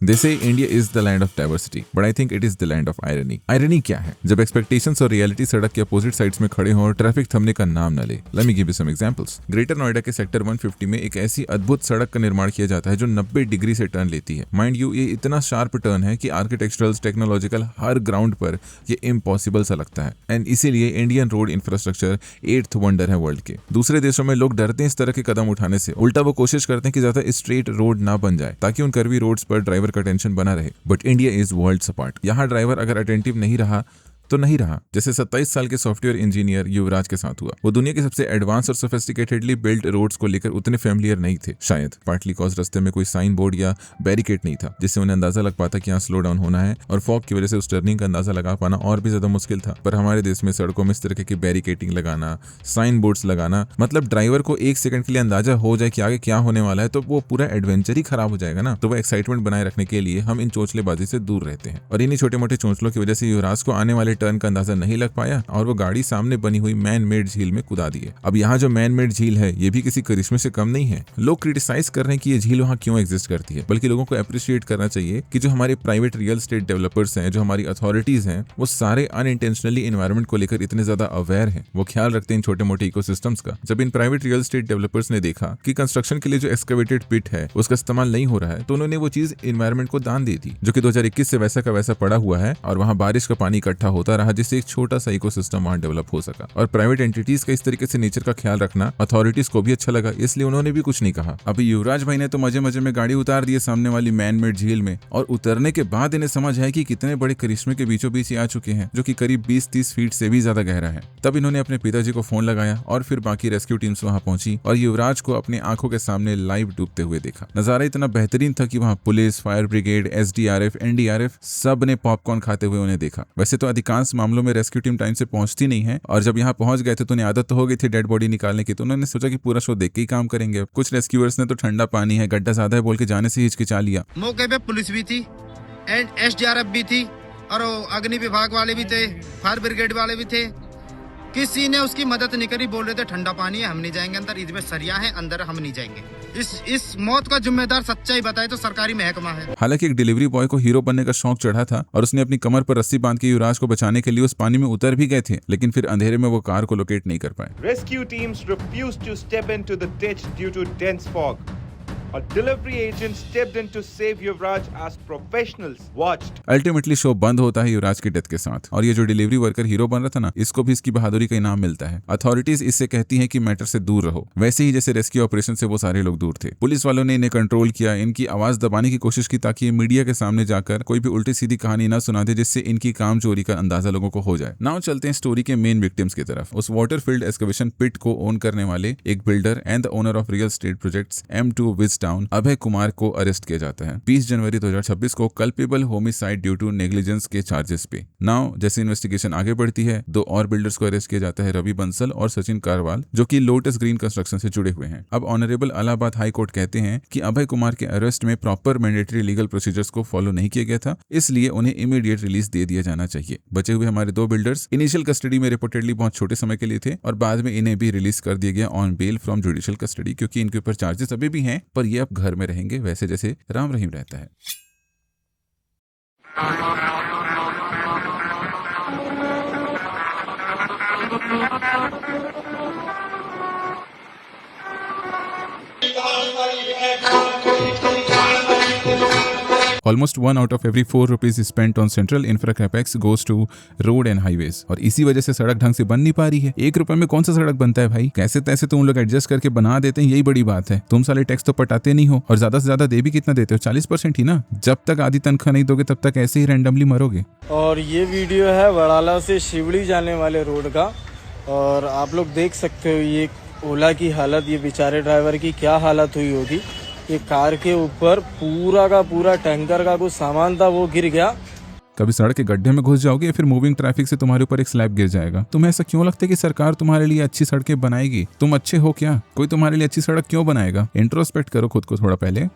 दे से India is the land of diversity but I think it is the land of irony. Irony क्या है? जब expectations और reality सड़क के अपोजिट साइड्स में खड़े हों और ट्रैफिक थमने का नाम न ले। Let me give you some examples. Greater Noida के सेक्टर 150 में एक ऐसी अद्भुत सड़क का निर्माण किया जाता है जो 90 डिग्री से टर्न लेती है। माइंड यू, ये इतना शार्प टर्न है कि आर्किटेक्चरल, टेक्नोलॉजिकल हर ग्राउंड पर ये इम्पॉसिबल सा लगता है। एंड इसीलिए Indian road infrastructure 8th wonder है वर्ल्ड के। दूसरे देशों में लोग डरते हैं इस तरह के कदम उठाने से, उल्टा वो कोशिश करते हैं कि ज्यादा स्ट्रेट रोड ना बन जाए ताकि उन कर्वी रोड्स पर ड्राइवर का टेंशन बना रहे। But India is worlds apart. यहाँ ड्राइवर अगर अटेंटिव नहीं रहा तो नहीं रहा। जैसे 27 साल के सॉफ्टवेयर इंजीनियर युवराज के साथ हुआ। वो दुनिया के सबसे एडवांस और सोफिस्टिकेटेडली बिल्ट रोड्स को लेकर उतने फेमिलियर नहीं थे, शायद पार्टली कॉज रास्ते में कोई साइन बोर्ड या बैरिकेड नहीं था जिससे उन्हें अंदाजा लग पाता कि यहाँ स्लो डाउन होना है, और फॉग की वजह से उस टर्निंग का अंदाजा लगा पाना और भी ज्यादा मुश्किल था। पर हमारे देश में सड़कों में इस तरह की बैरिकेटिंग लगाना, साइन बोर्ड्स लगाना, मतलब ड्राइवर को 1 सेकंड के लिए अंदाजा हो जाए कि आगे क्या होने वाला है, तो वो पूरा एडवेंचर ही खराब हो जाएगा ना। तो वो एक्साइटमेंट बनाए रखने के लिए हम इन चोंचलेबाजी से दूर रहते हैं, और इन्हीं छोटे मोटे चोंचलों की वजह से युवराज को आने वाले टर्न का अंदाजा नहीं लग पाया और वो गाड़ी सामने बनी हुई मैन मेड झील में कुदा दिए। अब यहाँ जो मैन मेड झील है ये भी किसी करिश्मे से कम नहीं है। लोग क्रिटिसाइज कर रहे हैं कि ये झील वहाँ क्यों एग्जिस्ट करती है, बल्कि लोगों को अप्रिशिएट करना चाहिए कि जो हमारे प्राइवेट रियल एस्टेट डेवलपर्स हैं, जो हमारी अथॉरिटीज हैं, वो सारे अनइंटेंशनली एनवायरनमेंट को लेकर इतने ज्यादा अवेयर हैं, वो ख्याल रखते हैं इन छोटे मोटे इकोसिस्टम्स का। जब in private real estate developers ने देखा कि कंस्ट्रक्शन के लिए जो एक्सकवेटेड पिट है उसका इस्तेमाल नहीं हो रहा है, तो उन्होंने वो चीज एनवायरनमेंट को दान दे दी, जो कि 2021 से वैसा का वैसा पड़ा हुआ है, और वहाँ बारिश का पानी इकट्ठा होता रहा जिससे एक छोटा सा इकोसिस्टम वहां डेवलप हो सका। और प्राइवेट एंटिटीज का इस तरीके से नेचर का ख्याल रखना अथॉरिटीज को भी अच्छा लगा, इसलिए उन्होंने भी कुछ नहीं कहा। अभी युवराज भाई ने तो मजे मजे में गाड़ी उतार दी सामने वाली मैन मेड झील में, और उतरने के बाद इन्हें समझ है कि कितने बड़े करिश्मे के बीचों बीच आ चुके हैं, जो कि करीब 20-30 फीट से भी ज्यादा गहरा है। तब इन्होंने अपने पिताजी को फोन लगाया और फिर बाकी रेस्क्यू टीम्स वहां पहुंची और युवराज को अपनी आंखों के सामने लाइव डूबते हुए देखा। नजारा इतना बेहतरीन था कि वहां police, fire brigade, SDRF, NDRF सब ने पॉपकॉर्न खाते हुए उन्हें देखा। वैसे तो अधिकांश मामलों में रेस्क्यू टीम टाइम से पहुंचती नहीं है, और जब यहाँ पहुंच गए थे तो उन्हें आदत तो हो गई थी डेड बॉडी निकालने की, तो उन्होंने सोचा कि पूरा शो देख के ही काम करेंगे। कुछ रेस्क्यूअर्स ने तो ठंडा पानी है, गड्ढा ज्यादा है बोल के जाने से हिचकिचा लिया। मौके पे पुलिस भी थी एंड SDRF भी थी और अग्नि विभाग वाले भी थे, फायर ब्रिगेड वाले भी थे। किसी ने उसकी मदद नहीं करी। बोल रहे थे ठंडा पानी है, हम नहीं जाएंगे अंदर, इसमें सरिया है अंदर, हम नहीं जाएंगे। इस मौत का जिम्मेदार सच्चाई बताए तो सरकारी महकमा है। हालांकि एक डिलीवरी बॉय को हीरो बनने का शौक चढ़ा था और उसने अपनी कमर पर रस्सी बांध के युवराज को बचाने के लिए उस पानी में उतर भी गए थे, लेकिन फिर अंधेरे में वो कार को लोकेट नहीं कर पाए। Rescue teams refused to step into the ditch due to dense fog. A delivery agent stepped in to save Yuvraj as professionals watched. Ultimately show बंद होता है युवराज की डेथ के साथ, और ये जो डिलीवरी वर्कर हीरो बन रहा था ना, इसको भी इसकी बहादुरी का इनाम मिलता है। अथॉरिटीज इससे कहती हैं कि मैटर से दूर रहो, वैसे ही जैसे रेस्क्यू ऑपरेशन से वो सारे लोग दूर थे। पुलिस वालों ने इन्हें कंट्रोल किया, इनकी आवाज दबाने की कोशिश की ताकि ये मीडिया के सामने जाकर कोई भी उल्टी सीधी कहानी ना सुना दे जिससे इनकी काम चोरी का अंदाजा लोगों को हो जाए। नाउ चलते हैं स्टोरी के मेन विक्टिम्स की तरफ। उस वाटर फील्ड एक्सकवेशन पिट को ओन करने वाले एक builder and the owner of real estate projects M2 विज टाउन अभय कुमार को अरेस्ट किया जाता है 20 जनवरी 2026 को culpable homicide due to negligence के चार्जेस पे। नाउ जैसे इन्वेस्टिगेशन आगे बढ़ती है, 2 और बिल्डर्स को अरेस्ट किया जाता है, रवि बंसल और सचिन कारवाल, जो कि लोटस ग्रीन कंस्ट्रक्शन से जुड़े हुए हैं। अब ऑनरेबल इलाहाबाद हाई कोर्ट कहते हैं कि अभय कुमार के अरेस्ट में प्रॉपर मैंडेटरी लीगल प्रोसीजर्स को फॉलो नहीं किया गया था, इसलिए उन्हें इमीडिएट रिलीज दे दिया जाना चाहिए। बचे हुए हमारे 2 बिल्डर्स इनिशियल कस्टडी में रिपोर्टेडली बहुत छोटे समय के लिए थे, और बाद में इन्हें भी रिलीज कर दिया गया on bail from judicial custody, क्योंकि इनके ऊपर चार्जेस अभी भी हैं, पर ये अब घर में रहेंगे वैसे जैसे राम रहीम रहता है। Almost 1 out of every 4 rupees spent on central infra capex goes to road and highways, और इसी वजह से सड़क ढंग से बन नहीं पा रही है। 1 रुपए में कौन सा सड़क बनता है भाई? कैसे तैसे तुम लोग एडजस्ट करके बना देते हैं, यही बड़ी बात है। तुम साले टैक्स तो पटाते नहीं हो, और ज्यादा से ज्यादा दे भी कितना देते हो? 40% ही ना। जब तक आधी तनख्वाह नहीं दोगे तब तक ऐसे ही रैंडमली मरोगे। और ये वीडियो है वड़ाला से शिवड़ी जाने वाले रोड का, और आप लोग देख सकते हो ये ओला की हालत, ये बेचारे ड्राइवर की क्या हालत हुई होगी। ये कार के ऊपर पूरा का पूरा टैंकर का कुछ सामान था वो गिर गया। कभी सड़क के गड्ढे में घुस जाओगे या फिर मूविंग ट्रैफिक से तुम्हारे ऊपर एक स्लैब गिर जाएगा। तुम्हें ऐसा क्यों लगता है कि सरकार तुम्हारे लिए अच्छी सड़कें बनाएगी? तुम अच्छे हो क्या? कोई तुम्हारे लिए अच्छी सड़क क्यों बनाएगा? इंट्रोस्पेक्ट करो खुद को थोड़ा पहले।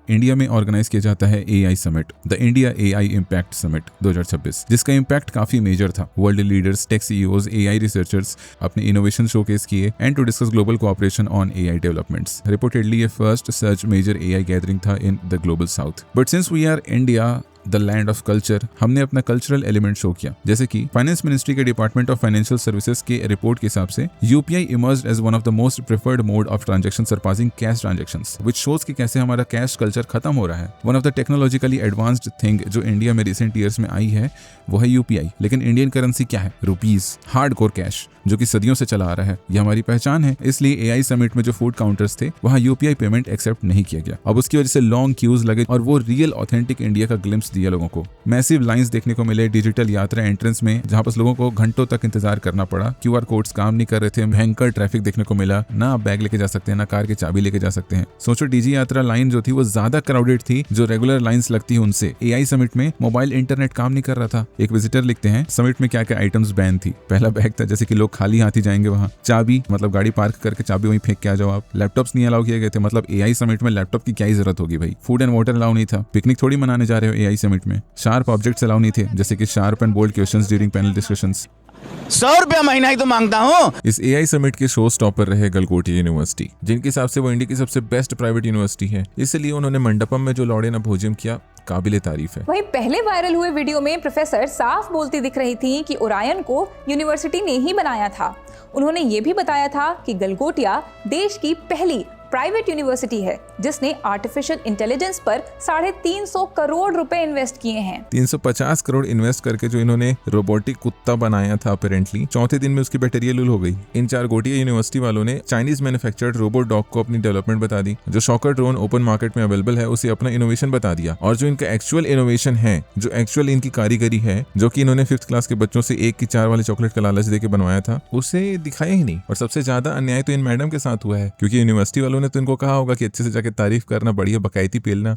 इंडिया में ऑर्गेनाइज किया जाता है AI summit, the India AI impact summit 2026, जिसका इम्पैक्ट काफी मेजर था। World leaders, tech CEOs, AI researchers अपने इनोवेशन शोकेस किए and to discuss global cooperation on AI developments. Reportedly ये first such major AI gathering था in the global south. But since we are India the land of culture, हमने अपना cultural element show किया। जैसे कि finance ministry के department of financial services के report के हिसाब से UPI emerged as one of the most preferred mode of transaction surpassing cash transactions, which shows कि कैसे हमारा कैश कल्चर खत्म हो रहा है। One of the technologically advanced thing जो इंडिया में रिसेंट ईयर्स में आई है वो है UPI। लेकिन इंडियन करेंसी क्या है? रुपीज, हार्डकोर कैश जो कि सदियों से चला आ रहा है। ये हमारी पहचान है। इसलिए AI समिट में जो फूड काउंटर्स थे वहां UPI पेमेंट एक्सेप्ट नहीं किया गया। अब उसकी वजह से लॉन्ग क्यूज लगे और वो रियल ऑथेंटिक इंडिया का ग्लिम्स दिया लोगों को। मैसिव लाइंस देखने को मिले डिजिटल यात्रा एंट्रेंस में, जहां पर लोगों को घंटों तक इंतजार करना पड़ा। QR कोड्स काम नहीं कर रहे थे, भयंकर ट्रैफिक देखने को मिला। ना आप बैग लेके जा सकते हैं, ना कार की चाबी लेके जा सकते हैं। सोचो DG यात्रा लाइन जो थी वो ज्यादा क्राउडेड थी जो रेगुलर लाइंस लगती है उनसे। AI समिट में मोबाइल इंटरनेट काम नहीं कर रहा था। एक विजिटर लिखते हैं समिट में क्या क्या आइटम्स बैन थी। पहला बैग था जैसे कि लोग खाली हाथ ही जाएंगे वहां। चाबी मतलब गाड़ी पार्क करके चाबी वहीं फेंक के आ जाओ आप। लैपटॉप्स नहीं अलाउ किए गए थे, मतलब AI समिट में लैपटॉप की क्या ही जरूरत होगी भाई। फूड एंड वाटर अलाउ नहीं था, पिकनिक थोड़ी मनाने जा रहे हो AI समिट में। शार्प ऑब्जेक्ट्स अलाउ नहीं थे जैसे कि sharp and bold questions during panel discussions. 100 रुपया महीना ही तो मांगता हूँ। इस AI समिट के शो स्टॉपर रहे गलगोटिया यूनिवर्सिटी, जिनके हिसाब से वो इंडिया की सबसे बेस्ट प्राइवेट यूनिवर्सिटी है। इसलिए उन्होंने मंडपम में जो लौड़े न भोजन किया, काबिले तारीफ है। वहीं पहले वायरल हुए वीडियो में प्रोफेसर साफ बोलती दिख रही थी कि ओरायन को यूनिवर्सिटी ने ही बनाया था। उन्होंने ये भी बताया था कि गलगोटिया देश की पहली प्राइवेट यूनिवर्सिटी है जिसने आर्टिफिशियल इंटेलिजेंस पर 350 करोड़ रुपए इन्वेस्ट किए हैं। 350 करोड़ इन्वेस्ट करके जो इन्होंने रोबोटिक कुत्ता बनाया था अपेरेंटली, चौथे दिन में उसकी बैटरी लूल हो गई। इन 4 गोटिया यूनिवर्सिटी वालों ने चाइनीज मैन्युफैक्चर्ड रोबोट डॉग को अपनी डेवलपमेंट बता दी। जो शॉकर ड्रोन ओपन मार्केट में अवेलेबल है उसे अपना इनोवेशन बता दिया। और जो इनका एक्चुअल इनोवेशन है, जो एक्चुअल इनकी कारीगरी है, जो कि इन्होंने 5th क्लास के बच्चों से 1 की 4 वाले चॉकलेट का लालच देके बनवाया था, उसे दिखाया ही नहीं। और सबसे ज्यादा अन्याय तो इन मैडम के साथ हुआ है, क्योंकि यूनिवर्सिटी वालों ने तो इनको कहा होगा कि अच्छे से जाके तारीफ करना, बढ़िया बकैती पेलना।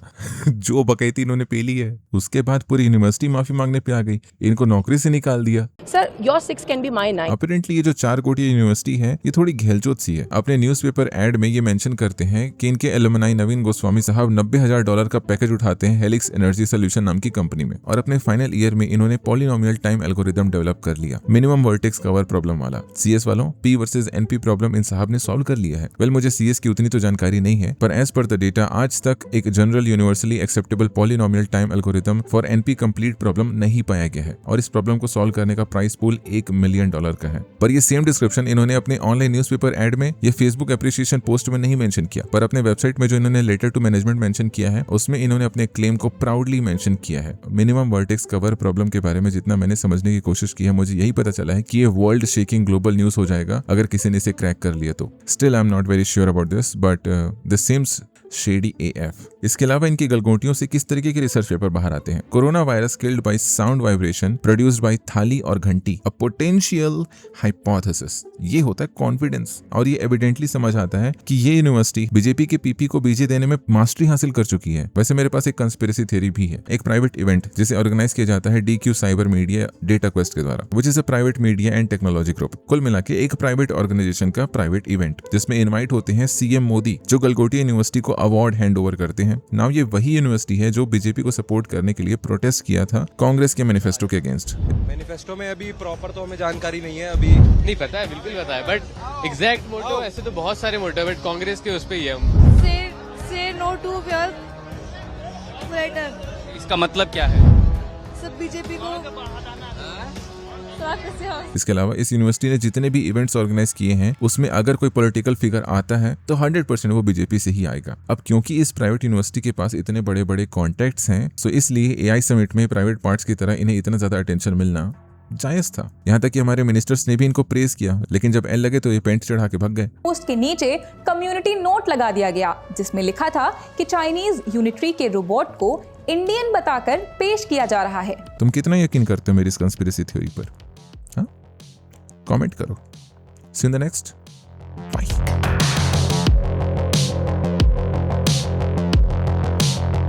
जो बकैती इन्होंने पेली है उसके बाद पूरी यूनिवर्सिटी माफी मांगने पे आ गई, इनको नौकरी से निकाल दिया। Sir, your 6 can be my 9। Apparently ये जो 4 गोटिया यूनिवर्सिटी है ये थोड़ी घेलचोत सी है। अपने न्यूज़पेपर एड में ये मेंशन करते हैं कि इनके एलुमनाई नवीन गोस्वामी साहब $90,000 का पैकेज उठाते हैं हेलिक्स एनर्जी सोल्यूशन नाम की कंपनी में। और अपने फाइनल ईयर में इन्होंने पॉलिनोमियल टाइम एल्गोरिथम डेवलप कर लिया, मिनिमम वर्टेक्स कवर प्रॉब्लम वाला। CS वालों P versus NP problem in साहब ने सॉल्व कर लिया है। वेल, मुझे CS की उतनी तो जानकारी नहीं है, पर एज पर द डेटा आज तक एक general universally acceptable polynomial time algorithm for NP complete problem नहीं पाया गया है। और इस प्रॉब्लम को सॉल्व करने का प्राइस पूल $1 मिलियन का है। पर ये सेम डिस्क्रिप्शन इन्होंने अपने ऑनलाइन न्यूज़पेपर एड में या फेसबुक एप्रिसिएशन पोस्ट में नहीं मेंशन किया, पर अपने वेबसाइट में जो इन्होंने लेटर टू मैनेजमेंट मेंशन किया है उसमें इन्होंने अपने क्लेम को प्राउडली मेंशन किया है। मिनिमम वर्टेक्स कवर प्रॉब्लम के बारे में जितना मैंने समझने की कोशिश की है, मुझे यही पता चला है कि ये वर्ल्ड शेकिंग ग्लोबल न्यूज हो जाएगा अगर किसी ने इसे क्रैक कर लिया तो। Still I am not very sure about this, but this seems shady AF। इसके अलावा इनकी गलगोटियों से किस तरीके के रिसर्च पेपर बाहर आते हैं। Corona virus killed by sound vibration produced by थाली और घंटी, अ पोटेंशियल हाइपोथेसिस। ये होता है कॉन्फिडेंस। और ये एविडेंटली समझ आता है कि ये यूनिवर्सिटी बीजेपी के PP को बीजे देने में मास्टरी हासिल कर चुकी है। वैसे मेरे पास एक कंस्पिरेसी थ्योरी भी है। एक प्राइवेट इवेंट जिसे ऑर्गेनाइज किया जाता है DQ cyber media data quest के द्वारा, which is a private media and technology group. कुल मिला के एक प्राइवेट ऑर्गेनाइजेशन का प्राइवेट इवेंट जिसमें इन्वाइट होते हैं CM मोदी, जो गलगोटिया यूनिवर्सिटी को अवार्ड हैंड ओवर करते हैं। नाउ ये वही यूनिवर्सिटी है जो बीजेपी को सपोर्ट करने के लिए प्रोटेस्ट किया था कांग्रेस के मैनिफेस्टो के अगेंस्ट। मैनिफेस्टो में अभी प्रॉपर तो हमें जानकारी नहीं है, अभी नहीं पता है, बिल्कुल पता है, बट एग्जैक्ट मोटिव ऐसे तो बहुत सारे मोटिव, बट कांग्रेस के उस पे ही है हम। से नो टू वेयर फ्लैटर। इसका मतलब क्या है? सब बीजेपी को। इसके अलावा इस यूनिवर्सिटी ने जितने भी इवेंट्स ऑर्गेनाइज किए हैं उसमें अगर कोई पॉलिटिकल फिगर आता है तो 100% वो बीजेपी से ही आएगा। अब क्योंकि इस प्राइवेट यूनिवर्सिटी के पास इतने बड़े बड़े कॉन्टैक्ट्स हैं, सो इसलिए AI समिट में प्राइवेट पार्ट्स की तरह इन्हें इतना ज्यादा अटेंशन मिलना जायज था। यहाँ तक कि हमारे मिनिस्टर्स ने भी इनको प्रेज किया, लेकिन जब एल लगे तो ये पेंट चढ़ा के भाग गए। पोस्ट के नीचे कम्युनिटी नोट लगा दिया गया जिसमें लिखा था कि चाइनीज यूनिट्री के रोबोट को इंडियन बताकर पेश किया जा रहा है। तुम कितना यकीन करते हो मेरी इस कंस्पिरेसी थ्योरी पर? हाँ, कमेंट करो। See you in the next. Bye.